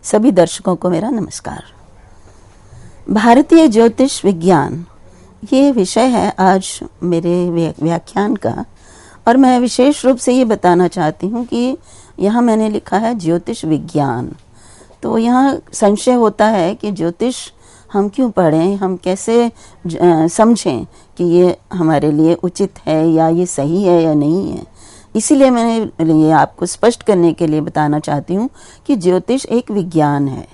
सभी दर्शकों को मेरा नमस्कार। भारतीय ज्योतिष विज्ञान ये विषय है आज मेरे व्याख्यान का, और मैं विशेष रूप से ये बताना चाहती हूँ कि यहाँ मैंने लिखा है ज्योतिष विज्ञान। तो यहाँ संशय होता है कि ज्योतिष हम क्यों पढ़ें, हम कैसे समझें कि ये हमारे लिए उचित है या ये सही है या नहीं है। इसीलिए मैंने ये आपको स्पष्ट करने के लिए बताना चाहती हूँ कि ज्योतिष एक विज्ञान है।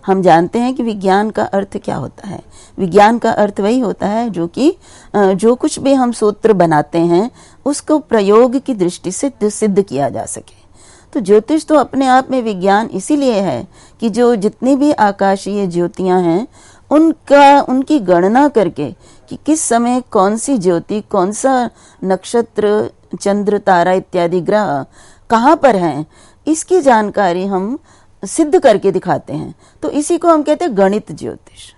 हम जानते हैं कि विज्ञान का अर्थ क्या होता है। विज्ञान का अर्थ वही होता है जो कुछ भी हम सूत्र बनाते हैं उसको प्रयोग की दृष्टि से सिद्ध किया जा सके। तो ज्योतिष तो अपने आप में विज्ञान इसीलिए है कि जो जितनी भी आकाशीय ज्योतियां हैं उनकी गणना करके कि किस समय कौन सी ज्योति, कौन सा नक्षत्र, चंद्र, तारा इत्यादि ग्रह कहाँ पर हैं, इसकी जानकारी हम सिद्ध करके दिखाते हैं। तो इसी को हम कहते हैं गणित ज्योतिष।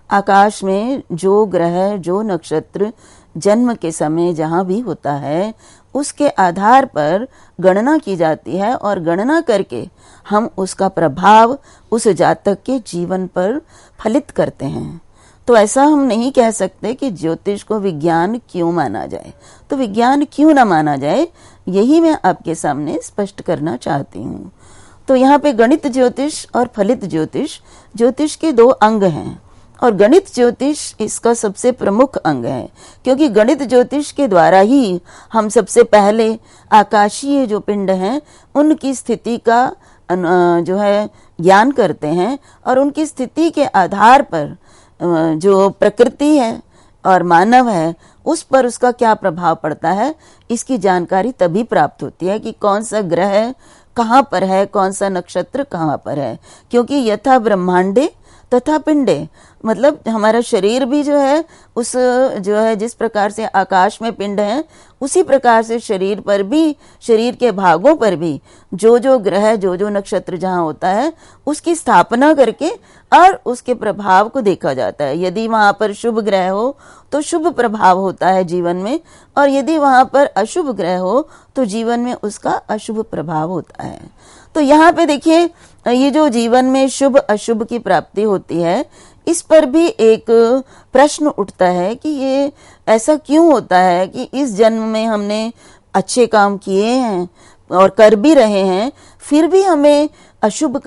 आकाश में जो ग्रह, जो नक्षत्र जन्म के समय जहाँ भी होता है उसके आधार पर गणना की जाती है, और गणना करके हम उसका प्रभाव उस जातक के जीवन पर फलित करते हैं। तो ऐसा हम नहीं कह सकते कि ज्योतिष को विज्ञान क्यों माना जाए। तो विज्ञान क्यों ना माना जाए, यही मैं आपके सामने स्पष्ट करना चाहती हूँ। तो यहाँ पे गणित ज्योतिष और फलित ज्योतिष, ज्योतिष के दो अंग हैं, और गणित ज्योतिष इसका सबसे प्रमुख अंग है, क्योंकि गणित ज्योतिष के द्वारा ही हम सबसे पहले आकाशीय जो पिंड हैं उनकी स्थिति का जो है ज्ञान करते हैं, और उनकी स्थिति के आधार पर जो प्रकृति है और मानव है उस पर उसका क्या प्रभाव पड़ता है, इसकी जानकारी तभी प्राप्त होती है कि कौन सा ग्रह कहाँ पर है, कौन सा नक्षत्र कहाँ पर है। क्योंकि यथा ब्रह्मांडे तथा पिंडे, मतलब हमारा शरीर भी जो है उस जो है जिस प्रकार से आकाश में पिंड है उसी प्रकार से शरीर पर भी, शरीर के भागों पर भी जो जो ग्रह, जो जो नक्षत्र जहाँ होता है उसकी स्थापना करके और उसके प्रभाव को देखा जाता है। यदि वहां पर शुभ ग्रह हो तो शुभ प्रभाव होता है जीवन में, और यदि वहां पर अशुभ ग्रह हो तो जीवन में उसका अशुभ प्रभाव होता है। तो यहाँ पे देखिए, ये जो जीवन में शुभ अशुभ की प्राप्ति होती है, इस पर भी एक प्रश्न उठता है कि ये ऐसा क्यों होता है कि इस जन्म में हमने अच्छे काम किए हैं और कर भी रहे हैं, फिर भी हमें अशुभ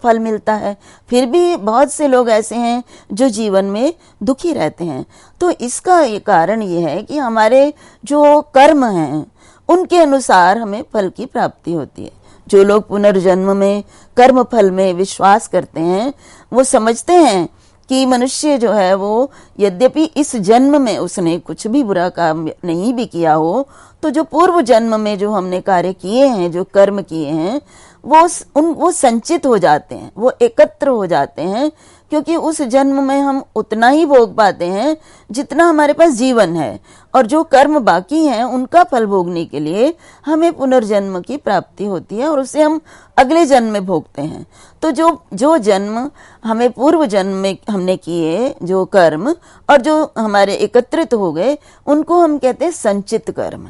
फल मिलता है। फिर भी बहुत से लोग ऐसे हैं जो जीवन में दुखी रहते हैं। तो इसका ये कारण ये है कि हमारे जो कर्म हैं उनके अनुसार हमें फल की प्राप्ति होती है। जो लोग पुनर्जन्म में कर्म फल में विश्वास करते हैं वो समझते हैं कि मनुष्य जो है वो यद्यपि इस जन्म में उसने कुछ भी बुरा काम नहीं भी किया हो, तो जो पूर्व जन्म में जो हमने कार्य किए हैं, जो कर्म किए हैं, वो संचित हो जाते हैं, वो एकत्र हो जाते हैं, क्योंकि उस जन्म में हम उतना ही भोग पाते हैं जितना हमारे पास जीवन है, और जो कर्म बाकी हैं उनका फल भोगने के लिए हमें पुनर्जन्म की प्राप्ति होती है, और उसे हम अगले जन्म में भोगते हैं। तो जो जन्म हमें पूर्व जन्म में हमने किए जो कर्म, और जो हमारे एकत्रित हो गए, उनको हम कहते हैं संचित कर्म।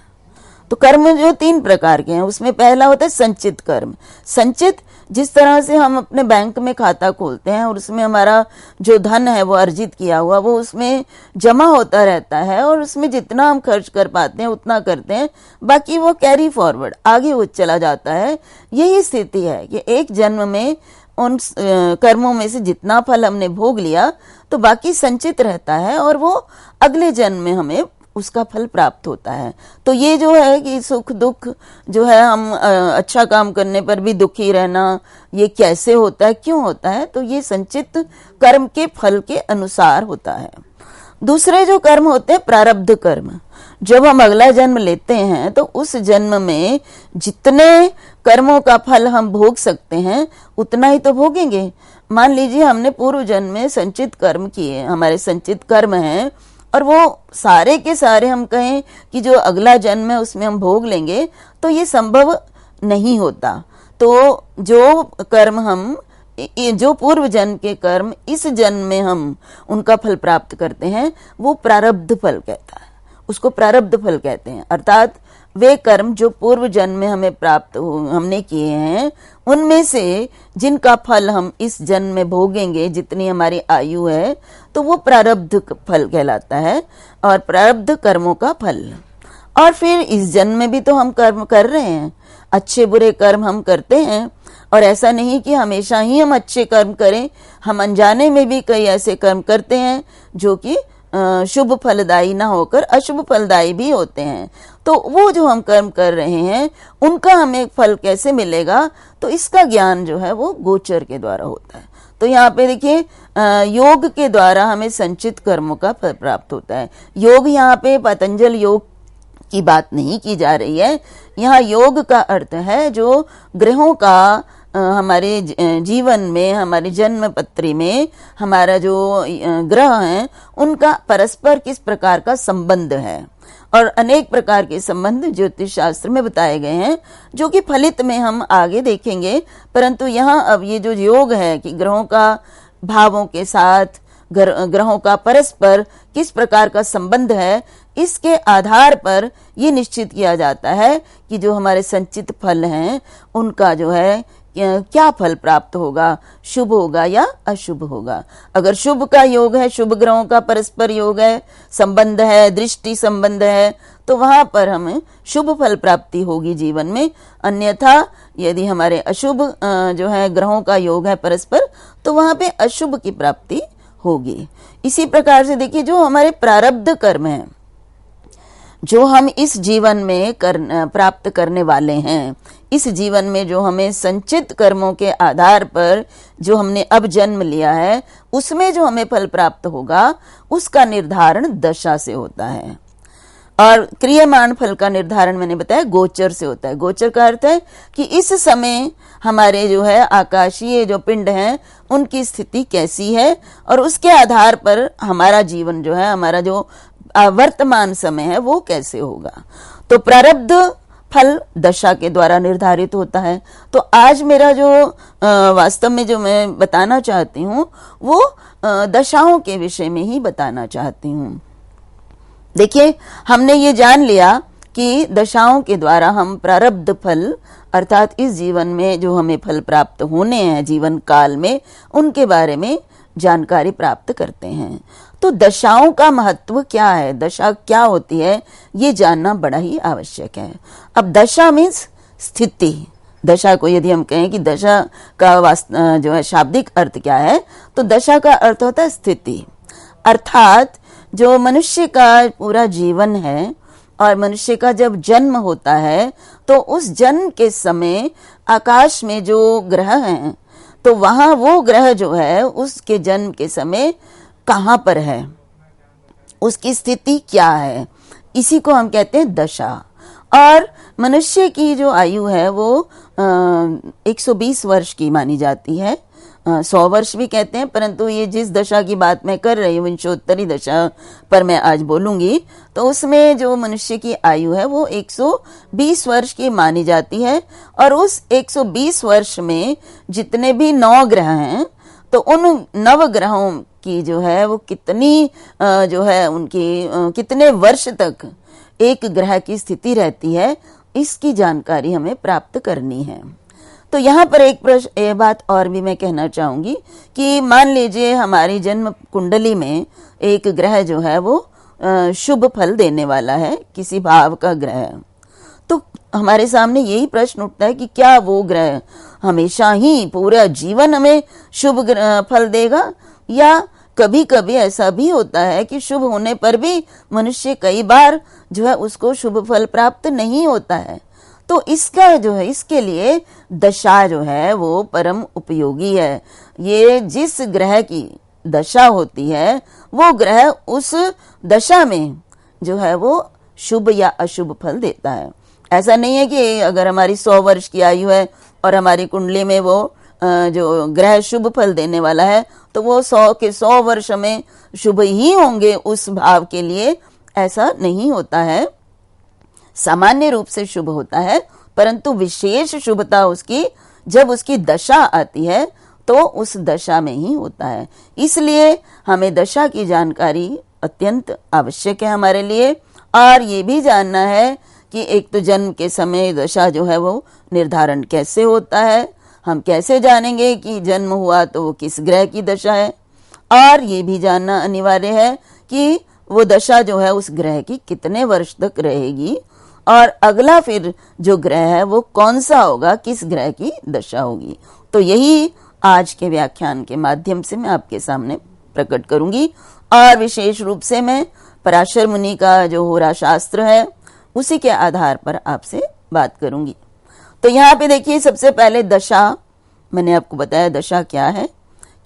तो कर्म जो 3 प्रकार के हैं, उसमें पहला होता है संचित कर्म। संचित, जिस तरह से हम अपने बैंक में खाता खोलते हैं और उसमें हमारा जो धन है वो अर्जित किया हुआ वो उसमें जमा होता रहता है, और उसमें जितना हम खर्च कर पाते हैं उतना करते हैं, बाकी वो कैरी फॉरवर्ड आगे वो चला जाता है। यही स्थिति है कि एक जन्म में उन कर्मों में से जितना फल हमने भोग लिया तो बाकी संचित रहता है, और वो अगले जन्म में हमें उसका फल प्राप्त होता है। तो ये जो है कि सुख दुख जो है, हम अच्छा काम करने पर भी दुखी रहना, ये कैसे होता है, क्यों होता है, तो ये संचित कर्म के फल के अनुसार होता है। दूसरे जो कर्म होते हैं प्रारब्ध कर्म। जब हम अगला जन्म लेते हैं तो उस जन्म में जितने कर्मों का फल हम भोग सकते हैं उतना ही तो भोगेंगे। मान लीजिए हमने पूर्व जन्म में संचित कर्म किए, हमारे संचित कर्म हैं, और वो सारे के सारे हम कहें कि जो अगला जन्म है उसमें हम भोग लेंगे, तो ये संभव नहीं होता। तो जो कर्म हम, जो पूर्व जन्म के कर्म इस जन्म में हम उनका फल प्राप्त करते हैं वो प्रारब्ध फल कहता है, उसको प्रारब्ध फल कहते हैं। अर्थात वे कर्म जो पूर्व जन्म में हमें प्राप्त हमने किए हैं, उनमें से जिनका फल हम इस जन्म में भोगेंगे, जितनी हमारी आयु है, तो वो प्रारब्ध फल कहलाता है, और प्रारब्ध कर्मों का फल। और फिर इस जन्म में भी तो हम कर्म कर रहे हैं, अच्छे बुरे कर्म हम करते हैं, और ऐसा नहीं कि हमेशा ही हम अच्छे कर्म करें, हम अनजाने में भी कई ऐसे कर्म करते हैं जो कि शुभ फलदायी ना होकर अशुभ फलदायी भी होते हैं। तो वो जो हम कर्म कर रहे हैं उनका हमें फल कैसे मिलेगा, तो इसका ज्ञान जो है वो गोचर के द्वारा होता है। तो यहाँ पे देखिए, योग के द्वारा हमें संचित कर्मों का फल प्राप्त होता है। योग यहाँ पे पतंजल योग की बात नहीं की जा रही है, यहाँ योग का अर्थ है जो ग्रहों का हमारे जीवन में, हमारी जन्म पत्री में हमारा जो ग्रह हैं उनका परस्पर किस प्रकार का संबंध है। और अनेक प्रकार के संबंध ज्योतिष शास्त्र में बताए गए हैं, जो कि फलित में हम आगे देखेंगे। परंतु यहाँ अब ये जो योग है कि ग्रहों का भावों के साथ ग्रहों का परस्पर किस प्रकार का संबंध है, इसके आधार पर ये निश्चित किया जाता है कि जो हमारे संचित फल हैं उनका जो है क्या फल प्राप्त होगा, शुभ होगा या अशुभ होगा। अगर शुभ का योग है, शुभ ग्रहों का परस्पर योग है, संबंध है, दृष्टि संबंध है, तो वहां पर हमें शुभ फल प्राप्ति होगी जीवन में। अन्यथा यदि हमारे अशुभ जो है ग्रहों का योग है परस्पर, तो वहां पे अशुभ की प्राप्ति होगी। इसी प्रकार से देखिए, जो हमारे प्रारब्ध कर्म हैं, जो हम इस जीवन में प्राप्त करने वाले हैं, इस जीवन में जो हमें संचित कर्मों के आधार पर जो हमने अब जन्म लिया है, उसमें जो हमें फल प्राप्त होगा उसका निर्धारण दशा से होता है। और क्रियमाण फल का निर्धारण मैंने बताया गोचर से होता है। गोचर का अर्थ है कि इस समय हमारे जो है आकाशीय जो पिंड हैं उनकी स्थिति कैसी है, और उसके आधार पर हमारा जीवन जो है, हमारा जो वर्तमान समय है वो कैसे होगा। तो प्रारब्ध फल दशा के द्वारा निर्धारित होता है। तो आज मेरा जो वास्तव में जो मैं बताना चाहती हूँ वो दशाओं के विषय में ही बताना चाहती हूँ। देखिए, हमने ये जान लिया कि दशाओं के द्वारा हम प्रारब्ध फल, अर्थात इस जीवन में जो हमें फल प्राप्त होने हैं जीवन काल में, उनके बारे में जानकारी प्राप्त करते हैं। तो दशाओं का महत्व क्या है, दशा क्या होती है, ये जानना बड़ा ही आवश्यक है। अब दशा मीन्स स्थिति। दशा को यदि हम कहें कि दशा का जो है शाब्दिक अर्थ क्या है, तो दशा का अर्थ होता है स्थिति। अर्थात जो मनुष्य का पूरा जीवन है, और मनुष्य का जब जन्म होता है तो उस जन्म के समय आकाश में जो ग्रह हैं, तो वहां वो ग्रह जो है उसके जन्म के समय कहाँ पर है, उसकी स्थिति क्या है, इसी को हम कहते हैं दशा। और मनुष्य की जो आयु है वो 120 वर्ष की मानी जाती है, 100 वर्ष भी कहते हैं, परंतु ये जिस दशा की बात मैं कर रही हूँ, विंशोत्तरी दशा पर मैं आज बोलूंगी, तो उसमें जो मनुष्य की आयु है वो 120 वर्ष की मानी जाती है। और उस 120 वर्ष में जितने भी 9 ग्रह हैं, तो उन 9 ग्रहों की जो है वो कितनी जो है उनकी कितने वर्ष तक एक ग्रह की स्थिति रहती है, इसकी जानकारी हमें प्राप्त करनी है। तो यहाँ पर एक प्रश्न, ये बात और भी मैं कहना चाहूंगी कि मान लीजिए हमारी जन्म कुंडली में एक ग्रह जो है वो शुभ फल देने वाला है, किसी भाव का ग्रह, तो हमारे सामने यही प्रश्न उठता है कि क्या वो ग्रह हमेशा ही पूरा जीवन हमें शुभ फल देगा, या कभी कभी ऐसा भी होता है कि शुभ होने पर भी मनुष्य कई बार जो है उसको शुभ फल प्राप्त नहीं होता है। तो इसका जो है, इसके लिए दशा जो है वो परम उपयोगी है। ये जिस ग्रह की दशा होती है वो ग्रह उस दशा में जो है वो शुभ या अशुभ फल देता है। ऐसा नहीं है कि अगर हमारी 100 वर्ष की आयु है और हमारी कुंडली में वो जो ग्रह शुभ फल देने वाला है, तो वो 100 के 100 वर्ष में शुभ ही होंगे उस भाव के लिए, ऐसा नहीं होता है। सामान्य रूप से शुभ होता है, परंतु विशेष शुभता उसकी जब उसकी दशा आती है तो उस दशा में ही होता है। इसलिए हमें दशा की जानकारी अत्यंत आवश्यक है हमारे लिए। और ये भी जानना है कि एक तो जन्म के समय दशा जो है वो निर्धारण कैसे होता है, हम कैसे जानेंगे कि जन्म हुआ तो वो किस ग्रह की दशा है, और ये भी जानना अनिवार्य है कि वो दशा जो है उस ग्रह की कितने वर्ष तक रहेगी, और अगला फिर जो ग्रह है वो कौन सा होगा, किस ग्रह की दशा होगी। तो यही आज के व्याख्यान के माध्यम से मैं आपके सामने प्रकट करूंगी, और विशेष रूप से मैं पराशर मुनि का जो होरा शास्त्र है उसी के आधार पर आपसे बात करूंगी। तो यहाँ पे देखिए, सबसे पहले दशा, मैंने आपको बताया दशा क्या है,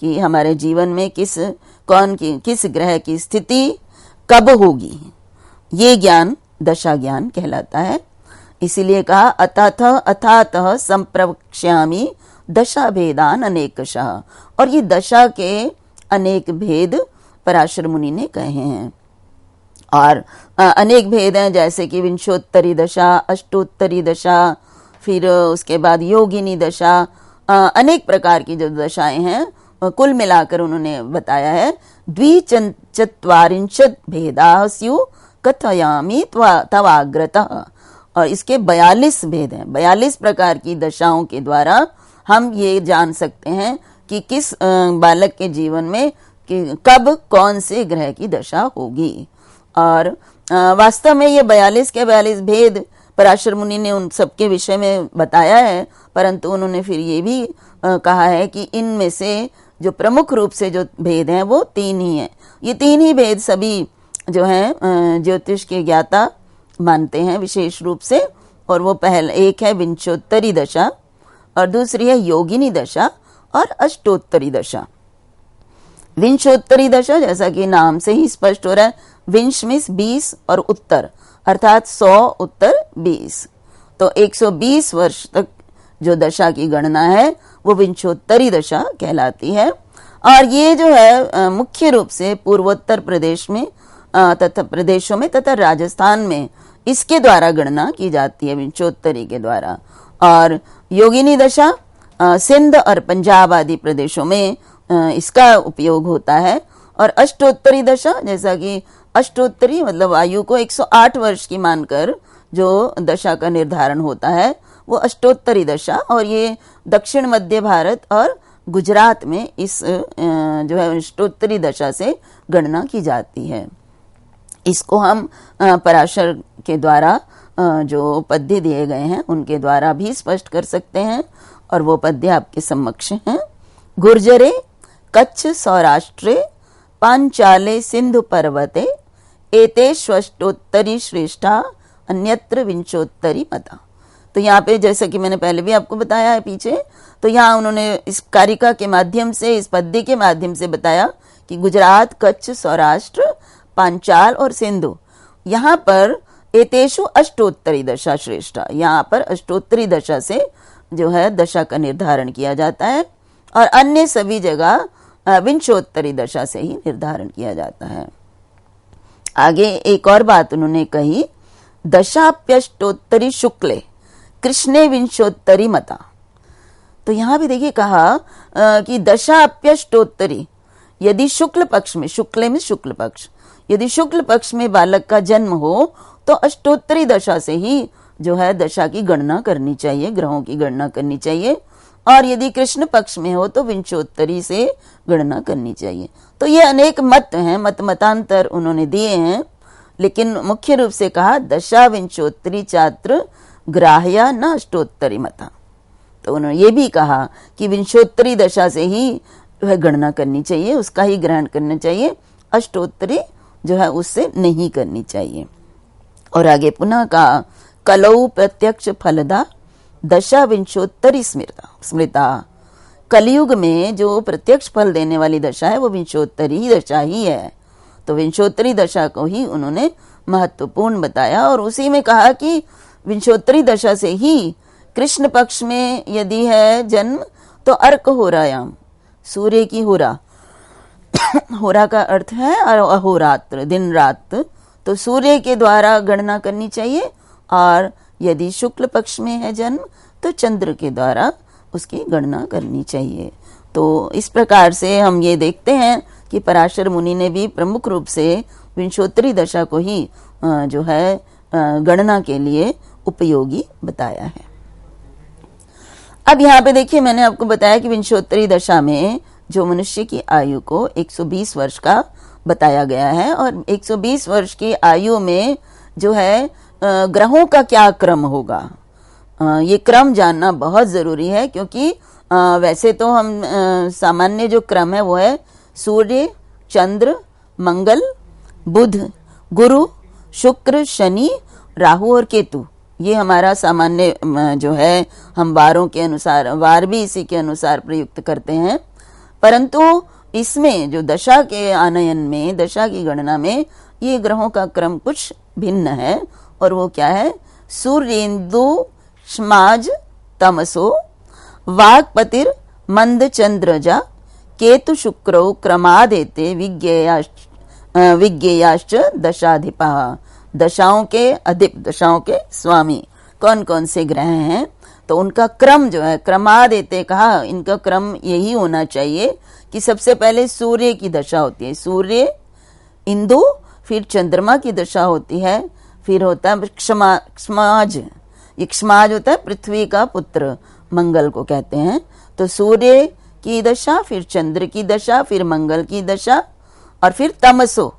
कि हमारे जीवन में किस ग्रह की स्थिति कब होगी, ये ज्ञान दशा ज्ञान कहलाता है। इसीलिए कहा अथातः संप्रवक्ष्यामि दशा भेदान अनेकशः, और ये दशा के अनेक भेद पराशर मुनि ने कहे हैं। और अनेक भेद हैं, जैसे कि विंशोत्तरी दशा, अष्टोत्तरी दशा, फिर उसके बाद योगिनी दशा, अनेक प्रकार की जो दशाएं हैं कुल मिलाकर उन्होंने बताया है। द्विचत्वारिंशत् भेदा स्यु कथयामि तवाग्रतः, और इसके 42 भेद हैं। 42 प्रकार की दशाओं के द्वारा हम ये जान सकते हैं कि किस बालक के जीवन में कब कौन से ग्रह की दशा होगी। और वास्तव में ये 42 के 42 भेद पराशर मुनि ने उन सबके विषय में बताया है, परंतु उन्होंने फिर ये भी कहा है कि इनमें से जो प्रमुख रूप से जो भेद हैं वो 3 ही हैं। ये 3 ही भेद सभी जो हैं ज्योतिष के ज्ञाता मानते हैं विशेष रूप से, और वो पहला एक है विंशोत्तरी दशा, और दूसरी है योगिनी दशा, और अष्टोत्तरी दशा। विंशोत्तरी दशा, जैसा कि नाम से ही स्पष्ट हो रहा है, विंश मीन्स 20 और उत्तर अर्थात 100 उत्तर 20, तो 120 वर्ष तक जो दशा की गणना है वो विंशोत्तरी दशा कहलाती है। और ये जो है मुख्य रूप से पूर्वोत्तर प्रदेश में तथा प्रदेशों में तथा राजस्थान में इसके द्वारा गणना की जाती है, विंशोत्तरी के द्वारा। और योगिनी दशा सिंध और पंजाब आदि प्रदेशों में इसका उपयोग होता है। और अष्टोत्तरी दशा, जैसा कि अष्टोत्तरी मतलब आयु को 108 वर्ष की मानकर जो दशा का निर्धारण होता है वो अष्टोत्तरी दशा, और ये दक्षिण मध्य भारत और गुजरात में इस जो है अष्टोत्तरी दशा से गणना की जाती है। इसको हम पराशर के द्वारा जो पद्य दिए गए हैं उनके द्वारा भी स्पष्ट कर सकते हैं, और वो पद्य आपके समक्ष हैं। गुर्जरे कच्छ सौराष्ट्रे पांचाले सिंधु पर्वते एतेष्वष्टोत्तरी श्रेष्ठा अन्यत्र विंशोत्तरी मता। तो यहाँ पे जैसा कि मैंने पहले भी आपको बताया है पीछे, तो यहाँ उन्होंने इस कारिका के माध्यम से, इस पद्य के माध्यम से बताया कि गुजरात, कच्छ, सौराष्ट्र, पांचाल और सिंधु, यहाँ पर एतेषु अष्टोत्तरी दशा श्रेष्ठा, यहाँ पर अष्टोत्तरी दशा से जो है दशा का निर्धारण किया जाता है, और अन्य सभी जगह विंशोत्तरी दशा से ही निर्धारण किया जाता है। आगे एक और बात उन्होंने कही, दशाप्यष्टोत्तरी शुक्ले कृष्णे विंशोत्तरी मता। तो यहाँ भी देखिए कहा कि दशाप्यष्टोत्तरी, यदि शुक्ल पक्ष में, शुक्ले में शुक्ल पक्ष, यदि शुक्ल पक्ष में बालक का जन्म हो तो अष्टोत्तरी दशा से ही जो है दशा की गणना करनी चाहिए, ग्रहों की गणना करनी चाहिए, और यदि कृष्ण पक्ष में हो तो विंशोत्तरी से गणना करनी चाहिए। तो ये अनेक मत हैं, मतांतर उन्होंने दिए हैं, लेकिन मुख्य रूप से कहा दशा विंशोत्तरी छात्र ग्राह्या न अष्टोत्तरी मता। तो उन्होंने ये भी कहा कि विंशोत्तरी दशा से ही वह गणना करनी चाहिए, उसका ही ग्रहण करना चाहिए, अष्टोत्तरी जो है उससे नहीं करनी चाहिए। और आगे पुनः कहा कलौ प्रत्यक्ष फलदा दशा विंशोत्तरी स्मृता। कलयुग में जो प्रत्यक्ष फल देने वाली दशा है वो विंशोत्तरी दशा ही है। तो विंशोत्तरी दशा को ही उन्होंने महत्वपूर्ण बताया, और उसी में कहा कि विंशोत्तरी दशा से ही कृष्ण पक्ष में यदि है जन्म तो अर्क होरायाम, सूर्य की होरा, होरा का अर्थ है अहोरात्र, दिन रात, तो सूर्य के द्वारा गणना करनी चाहिए, और यदि शुक्ल पक्ष में है जन्म तो चंद्र के द्वारा उसकी गणना करनी चाहिए। तो इस प्रकार से हम ये देखते हैं कि पराशर मुनि ने भी प्रमुख रूप से विंशोत्तरी दशा को ही जो है गणना के लिए उपयोगी बताया है। अब यहाँ पे देखिए, मैंने आपको बताया कि विंशोत्तरी दशा में जो मनुष्य की आयु को 120 वर्ष का बताया गया है, और 120 वर्ष की आयु में जो है ग्रहों का क्या क्रम होगा, ये क्रम जानना बहुत जरूरी है। क्योंकि वैसे तो हम सामान्य जो क्रम है वो है सूर्य, चंद्र, मंगल, बुध, गुरु, शुक्र, शनि, राहु और केतु। ये हमारा सामान्य जो है, हम वारों के अनुसार, वार भी इसी के अनुसार प्रयुक्त करते हैं। परंतु इसमें जो दशा के आनयन में, दशा की गणना में, ये ग्रहों का क्रम कुछ भिन्न है। और वो क्या है? सूर्येन्दु स्माज तमसो वाक्पतिर मंद चंद्रजा केतु शुक्रो क्रमादेते विज्ञेयाश्च दशाधिपा। दशाओं के अधिप, दशाओं के स्वामी कौन कौन से ग्रह हैं, तो उनका क्रम जो है, क्रमादेते कहा, इनका क्रम यही होना चाहिए कि सबसे पहले सूर्य की दशा होती है, सूर्य, इंदु, फिर चंद्रमा की दशा होती है, फिर होता है क्षमाज। ये क्षमाज होता है पृथ्वी का पुत्र, मंगल को कहते हैं। तो सूर्य की दशा, फिर चंद्र की दशा, फिर मंगल की दशा, और फिर तमसो,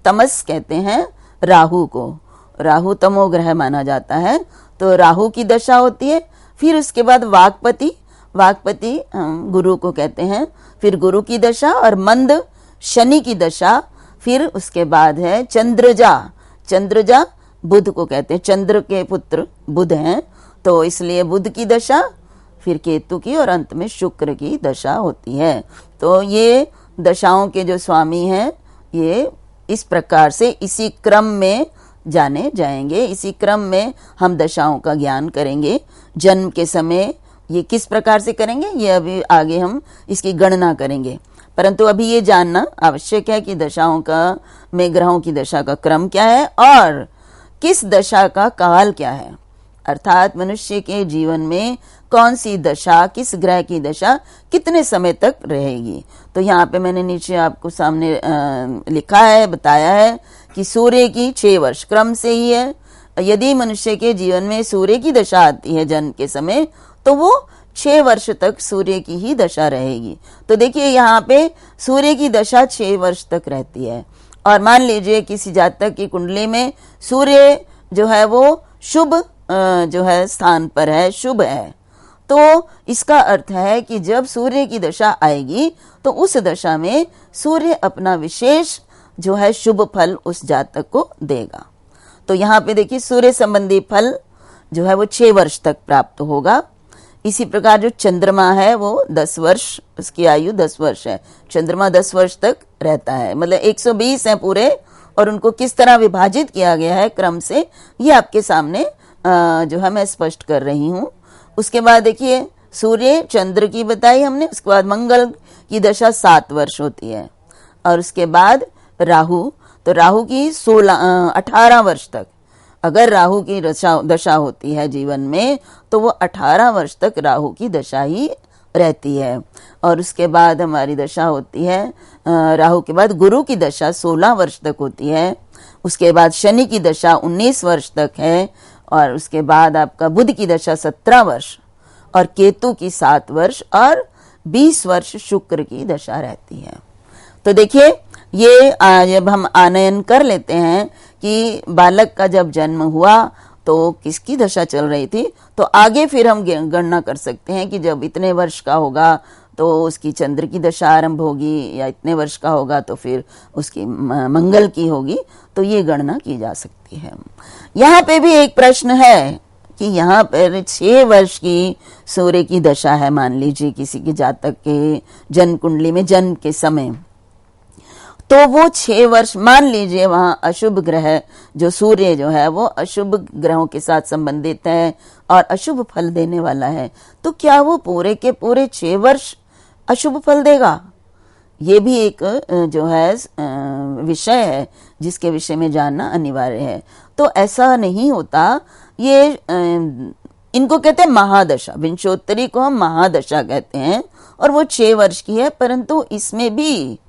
तमस कहते हैं राहु को। राहु तमो ग्रह माना जाता है, तो राहु की दशा होती है। फिर उसके बाद वाक्पति, वाक्पति गुरु को कहते हैं, फिर गुरु की दशा, और मंद शनि की दशा। फिर उसके बाद है चंद्रजा, चंद्रजा बुध को कहते हैं, चंद्र के पुत्र बुध हैं, तो इसलिए बुध की दशा, फिर केतु की, और अंत में शुक्र की दशा होती है। तो ये दशाओं के जो स्वामी हैं, ये इस प्रकार से इसी क्रम में जाने जाएंगे। इसी क्रम में हम दशाओं का ज्ञान करेंगे। जन्म के समय ये किस प्रकार से करेंगे, ये अभी आगे हम इसकी गणना करेंगे। परंतु अभी ये जानना आवश्यक है कि दशाओं का में ग्रहों की दशा का क्रम क्या है और किस दशा का काल क्या है, अर्थात मनुष्य के जीवन में कौन सी दशा, किस ग्रह की दशा कितने समय तक रहेगी। तो यहाँ पे मैंने नीचे आपको सामने लिखा है, बताया है कि सूर्य की 6 वर्ष क्रम से ही है। यदि मनुष्य के जीवन में सूर्य की दशा आती है जन्म के समय, तो वो 6 वर्ष तक सूर्य की ही दशा रहेगी। तो देखिए यहाँ पे सूर्य की दशा 6 वर्ष तक रहती है। और मान लीजिए किसी जातक की कुंडली में सूर्य जो है वो शुभ जो है स्थान पर है, शुभ है, तो इसका अर्थ है कि जब सूर्य की दशा आएगी तो उस दशा में सूर्य अपना विशेष जो है शुभ फल उस जातक को देगा। तो यहाँ पे देखिए सूर्य संबंधी फल जो है वो 6 वर्ष तक प्राप्त होगा। इसी प्रकार जो चंद्रमा है वो 10 वर्ष, उसकी आयु 10 वर्ष है। चंद्रमा 10 वर्ष तक रहता है, मतलब 120 है पूरे, और उनको किस तरह विभाजित किया गया है क्रम से, ये आपके सामने जो है मैं स्पष्ट कर रही हूँ। उसके बाद देखिए सूर्य चंद्र की बताई हमने, उसके बाद मंगल की दशा 7 वर्ष होती है, और उसके बाद राहु, तो राहु की 18 वर्ष तक, अगर राहु की दशा होती है जीवन में तो वो 18 वर्ष तक राहु की दशा ही रहती है। और उसके बाद हमारी दशा होती है राहु के बाद गुरु की दशा 16 वर्ष तक होती है। उसके बाद शनि की दशा 19 वर्ष तक है, और उसके बाद आपका बुध की दशा 17 वर्ष, और केतु की 7 वर्ष, और 20 वर्ष शुक्र की दशा रहती है। तो देखिए ये जब हम आनयन कर लेते हैं कि बालक का जब जन्म हुआ तो किसकी दशा चल रही थी, तो आगे फिर हम गणना कर सकते हैं कि जब इतने वर्ष का होगा तो उसकी चंद्र की दशा आरंभ होगी, या इतने वर्ष का होगा तो फिर उसकी मंगल की होगी। तो ये गणना की जा सकती है। यहाँ पे भी एक प्रश्न है कि यहाँ पर 6 वर्ष की सूर्य की दशा है, मान लीजिए किसी के जातक के जन्म कुंडली में जन्म के समय, तो वो 6 वर्ष मान लीजिए वहां अशुभ ग्रह जो सूर्य जो है वो अशुभ ग्रहों के साथ संबंधित है और अशुभ फल देने वाला है, तो क्या वो पूरे के पूरे 6 वर्ष अशुभ फल देगा? ये भी एक जो है विषय है जिसके विषय में जानना अनिवार्य है। तो ऐसा नहीं होता। ये इनको कहते हैं महादशा, विंशोत्तरी को हम महादशा कहते हैं, और वो 6 वर्ष की है, परंतु इसमें भी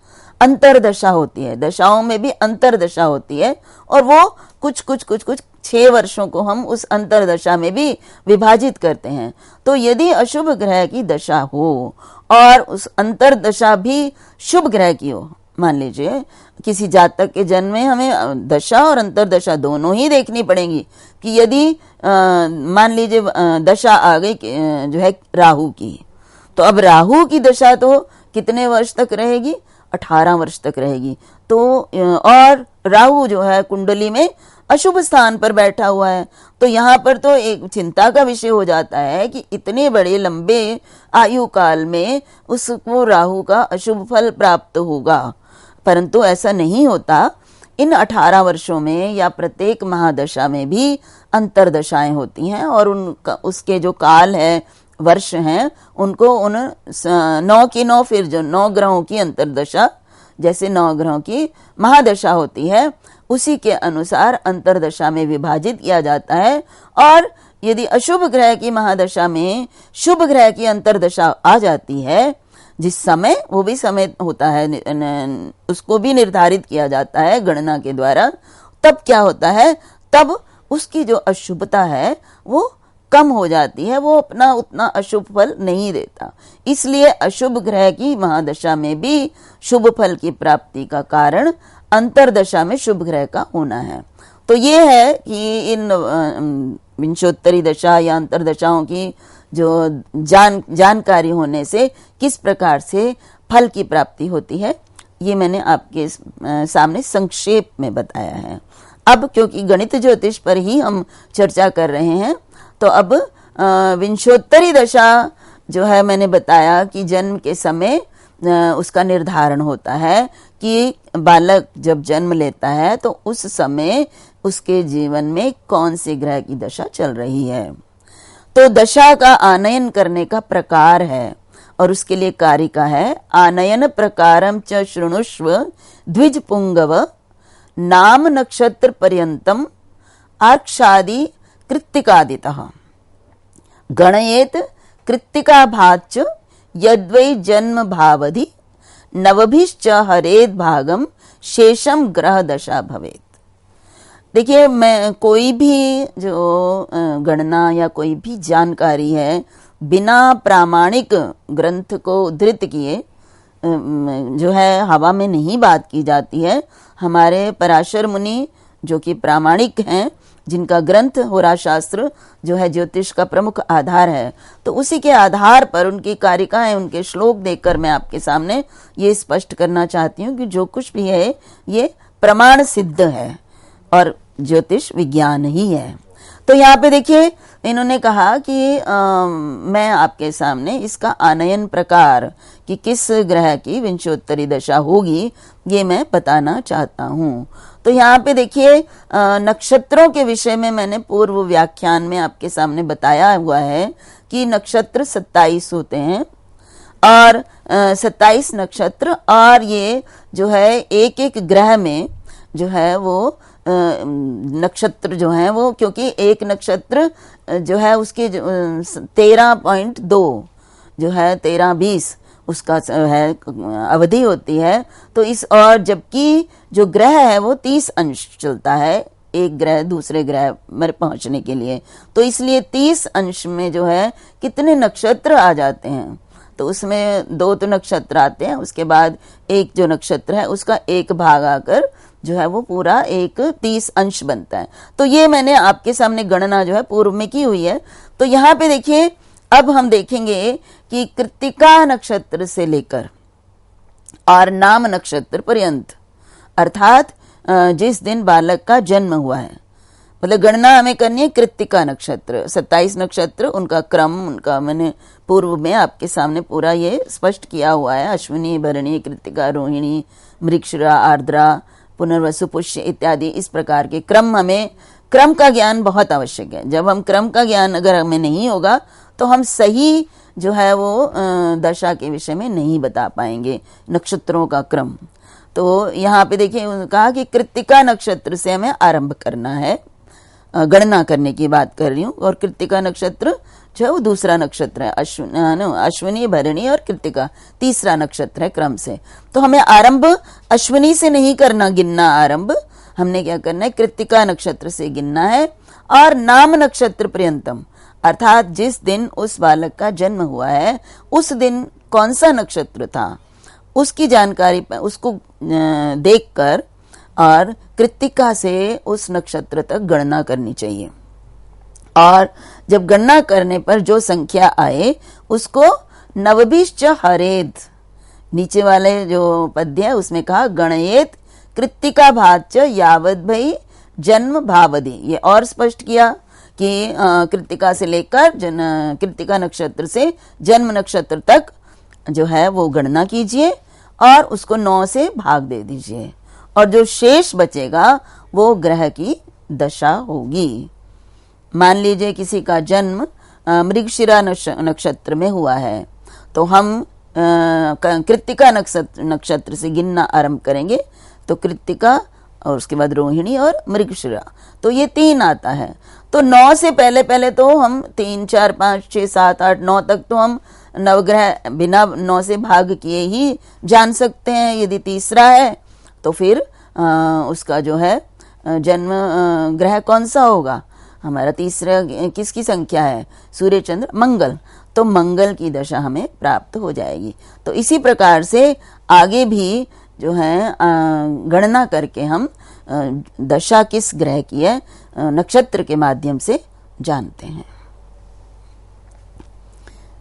अंतरदशा होती है, दशाओं में भी अंतरदशा होती है, और वो कुछ 6 वर्षों को हम उस अंतरदशा में भी विभाजित करते हैं। तो यदि अशुभ ग्रह की दशा हो और उस अंतरदशा भी शुभ ग्रह की हो, मान लीजिए किसी जातक के जन्म में हमें दशा और अंतरदशा दोनों ही देखनी पड़ेगी कि यदि मान लीजिए दशा आ गई जो है राहु की, तो अब राहु की दशा तो कितने वर्ष तक रहेगी? 18 वर्ष तक रहेगी। तो और राहु जो है कुंडली में अशुभ स्थान पर बैठा हुआ है, तो यहाँ पर तो एक चिंता का विषय हो जाता है कि इतने बड़े लंबे आयु काल में उसको राहु का अशुभ फल प्राप्त होगा। परंतु ऐसा नहीं होता। इन 18 वर्षों में या प्रत्येक महादशा में भी अंतरदशाएं होती हैं और उनका उसके जो काल है, वर्ष हैं, उनको उन 9 की 9 फिर जो 9 ग्रहों की अंतरदशा, जैसे 9 ग्रहों की महादशा होती है, उसी के अनुसार अंतरदशा में विभाजित किया जाता है। और यदि अशुभ ग्रह की महादशा में शुभ ग्रह की अंतरदशा आ जाती है, जिस समय, वो भी समय होता है, उसको भी निर्धारित किया जाता है गणना के द्वारा, तब क्या होता है? तब उसकी जो अशुभता है वो कम हो जाती है, वो अपना उतना अशुभ फल नहीं देता। इसलिए अशुभ ग्रह की महादशा में भी शुभ फल की प्राप्ति का कारण अंतरदशा में शुभ ग्रह का होना है। तो ये है कि इन विंशोत्तरी दशा या अंतरदशाओं की जो जानकारी होने से किस प्रकार से फल की प्राप्ति होती है, ये मैंने आपके सामने संक्षेप में बताया है। अब क्योंकि गणित ज्योतिष पर ही हम चर्चा कर रहे हैं, तो अब विंशोत्तरी दशा जो है, मैंने बताया कि जन्म के समय उसका निर्धारण होता है कि बालक जब जन्म लेता है तो उस समय उसके जीवन में कौन से ग्रह की दशा चल रही है। तो दशा का आनयन करने का प्रकार है और उसके लिए कारिका है, आनयन प्रकारम च शृणुष्व द्विज पुंगव नाम नक्षत्र पर्यंतम आर्क्षादि कृत्तिकादितः गणयेत कृत्तिका भाच यद्वै जन्म भावधि नवभिश्च हरेद भागम शेषम ग्रह दशा भवेत। देखिए, मैं कोई भी जो गणना या कोई भी जानकारी है, बिना प्रामाणिक ग्रंथ को उद्धृत किए जो है हवा में नहीं बात की जाती है। हमारे पराशर मुनि जो कि प्रामाणिक हैं, जिनका ग्रंथ होरा शास्त्र जो है ज्योतिष का प्रमुख आधार है, तो उसी के आधार पर उनकी कारिकाएं, उनके श्लोक देखकर मैं आपके सामने ये स्पष्ट करना चाहती हूँ कि जो कुछ भी है ये प्रमाण सिद्ध है और ज्योतिष विज्ञान ही है। तो यहाँ पे देखिए, इन्होंने कहा कि मैं आपके सामने इसका आनयन प्रकार कि किस ग्रह की विंशोत्तरी दशा होगी, ये मैं बताना चाहता हूँ। तो यहाँ पे देखिए, नक्षत्रों के विषय में मैंने पूर्व व्याख्यान में आपके सामने बताया हुआ है कि नक्षत्र 27 होते हैं और 27 नक्षत्र, और ये जो है एक एक ग्रह में जो है वो नक्षत्र जो है वो, क्योंकि एक नक्षत्र जो है उसके 13.2 जो है 13-20 उसका है अवधि होती है। तो इस, और जबकि जो ग्रह है वो 30 अंश चलता है एक ग्रह दूसरे ग्रह में पहुंचने के लिए, तो इसलिए 30 अंश में जो है कितने नक्षत्र आ जाते हैं, तो उसमें 2 तो नक्षत्र आते हैं, उसके बाद एक जो नक्षत्र है उसका एक भाग आकर जो है वो पूरा एक 30 अंश बनता है। तो ये मैंने आपके सामने गणना जो है पूर्व में की हुई है। तो यहाँ पे देखिए, अब हम देखेंगे कि कृत्तिका नक्षत्र से लेकर और नाम नक्षत्र पर्यंत, अर्थात जिस दिन बालक का जन्म हुआ है, मतलब गणना हमें करनी है कृत्तिका नक्षत्र, 27 नक्षत्र, उनका क्रम, उनका मैंने पूर्व में आपके सामने पूरा ये स्पष्ट किया हुआ है। अश्विनी, भरणी, कृत्तिका, रोहिणी, मृगशिरा, आर्द्रा, पुनर्वसु, पुष्य इत्यादि, इस प्रकार के क्रम, हमें क्रम का ज्ञान बहुत आवश्यक है। जब हम क्रम का ज्ञान अगर हमें नहीं होगा तो हम सही जो है वो दशा के विषय में नहीं बता पाएंगे, नक्षत्रों का क्रम। तो यहाँ पे देखिए, कहा कि कृत्तिका नक्षत्र से हमें आरंभ करना है, गणना करने की बात कर रही हूँ। और कृत्तिका नक्षत्र जो है वो दूसरा नक्षत्र है, अश्विनी, भरणी और कृत्तिका तीसरा नक्षत्र है क्रम से। तो हमें आरंभ अश्विनी से नहीं करना, गिनना आरंभ, हमने क्या करना है, कृत्तिका नक्षत्र से गिनना है और नाम नक्षत्र पर्यंतम, अर्थात जिस दिन उस बालक का जन्म हुआ है उस दिन कौन सा नक्षत्र था उसकी जानकारी उसको देखकर और कृत्तिका से उस नक्षत्र तक गणना करनी चाहिए। और जब गणना करने पर जो संख्या आए उसको नवभिश्च हरेद, नीचे वाले जो पद्य है उसमें कहा गणयेत कृत्तिका भाच यावद भई जन्म भावदि। ये और स्पष्ट किया कि कृत्तिका से लेकर कृत्तिका नक्षत्र से जन्म नक्षत्र तक जो है वो गणना कीजिए और उसको 9 से भाग दे दीजिए और जो शेष बचेगा वो ग्रह की दशा होगी। मान लीजिए किसी का जन्म मृगशिरा नक्षत्र में हुआ है तो हम कृत्तिका नक्षत्र से गिनना आरंभ करेंगे, तो कृत्तिका और उसके बाद रोहिणी और मृगशिरा, तो ये 3 आता है। तो 9 से पहले पहले तो हम 3, 4, 5, 6, 7, 8, 9 तक तो हम नवग्रह बिना 9 से भाग किए ही जान सकते हैं। यदि तीसरा है तो फिर उसका जो है जन्म ग्रह कौन सा होगा, हमारा तीसरा किसकी संख्या है, सूर्य चंद्र मंगल, तो मंगल की दशा हमें प्राप्त हो जाएगी। तो इसी प्रकार से आगे भी जो है गणना करके हम दशा किस ग्रह की है नक्षत्र के माध्यम से जानते हैं।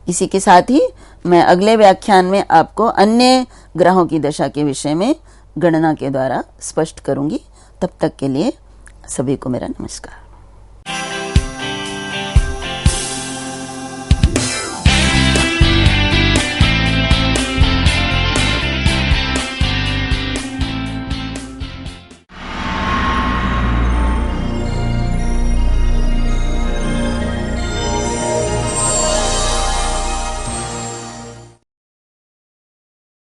इसी के साथ ही मैं अगले व्याख्यान में आपको अन्य ग्रहों की दशा के विषय में गणना के द्वारा स्पष्ट करूंगी। तब तक के लिए सभी को मेरा नमस्कार।